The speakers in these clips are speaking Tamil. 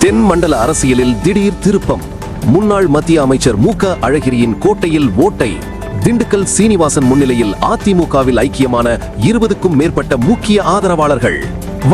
தென் மண்டல அரசியலில் திடீர் திருப்பம். முன்னாள் மத்திய அமைச்சர் மு.க. அழகிரியின் கோட்டையில் ஓட்டை. திண்டுக்கல் சீனிவாசன் முன்னிலையில் அதிமுகவில் ஐக்கியமான 20க்கும் மேற்பட்ட முக்கிய ஆதரவாளர்கள்.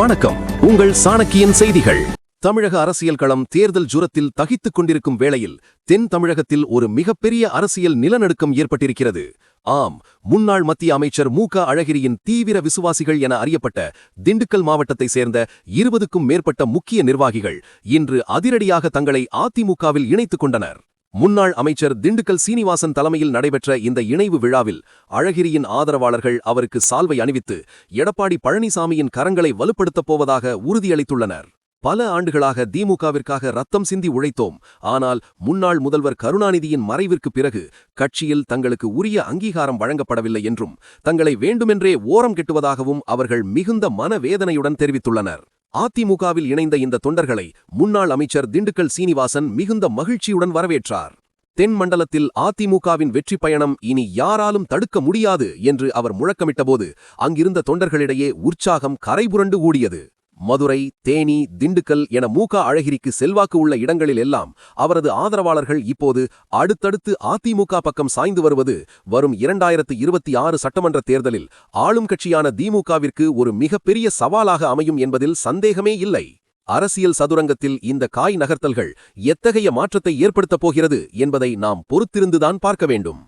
வணக்கம், உங்கள் சாணக்கியன் செய்திகள். தமிழக அரசியல் களம் தேர்தல் ஜுரத்தில் தகித்துக் கொண்டிருக்கும் வேளையில் தென் தமிழகத்தில் ஒரு மிகப்பெரிய அரசியல் நிலநடுக்கம் ஏற்பட்டிருக்கிறது. ஆம், முன்னாள் மத்திய அமைச்சர் மு.க. அழகிரியின் தீவிர விசுவாசிகள் என அறியப்பட்ட திண்டுக்கல் மாவட்டத்தை சேர்ந்த 20க்கும் மேற்பட்ட முக்கிய நிர்வாகிகள் இன்று அதிரடியாக தங்களை அதிமுகவில் இணைத்துக் கொண்டனர். முன்னாள் அமைச்சர் திண்டுக்கல் சீனிவாசன் தலைமையில் நடைபெற்ற இந்த இணைவு விழாவில் அழகிரியின் ஆதரவாளர்கள் அவருக்கு சால்வை அணிவித்து எடப்பாடி பழனிசாமியின் கரங்களை வலுப்படுத்தப் போவதாக உறுதியளித்துள்ளனர். பல ஆண்டுகளாக திமுகவிற்காக ரத்தம் சிந்தி உழைத்தோம். ஆனால் முன்னாள் முதல்வர் கருணாநிதியின் மறைவிற்கு பிறகு கட்சியில் தங்களுக்கு உரிய அங்கீகாரம் வழங்கப்படவில்லை என்றும் தங்களை வேண்டுமென்றே ஓரம் கெட்டுவதாகவும் அவர்கள் மிகுந்த மனவேதனையுடன் தெரிவித்துள்ளனர். அதிமுகவில் இணைந்த இந்த தொண்டர்களை முன்னாள் அமைச்சர் திண்டுக்கல் சீனிவாசன் மிகுந்த மகிழ்ச்சியுடன் வரவேற்றார். தென் மண்டலத்தில் அதிமுகவின் வெற்றி பயணம் இனி யாராலும் தடுக்க முடியாது என்று அவர் முழக்கமிட்டபோது அங்கிருந்த தொண்டர்களிடையே உற்சாகம் கரைபுரண்டு ஓடியது. மதுரை, தேனி, திண்டுக்கல் என மு.க. அழகிரிக்கு செல்வாக்கு உள்ள இடங்களில் எல்லாம் அவரது ஆதரவாளர்கள் இப்போது அடுத்தடுத்து அதிமுக பக்கம் சாய்ந்து வருவது வரும் 2026 சட்டமன்ற தேர்தலில் ஆளும் கட்சியான திமுகவிற்கு ஒரு மிகப்பெரிய சவாலாக அமையும் என்பதில் சந்தேகமே இல்லை. அரசியல் சதுரங்கத்தில் இந்த காய் நகர்த்தல்கள் எத்தகைய மாற்றத்தை ஏற்படுத்தப் போகிறது என்பதை நாம் பொறுத்திருந்துதான் பார்க்க வேண்டும்.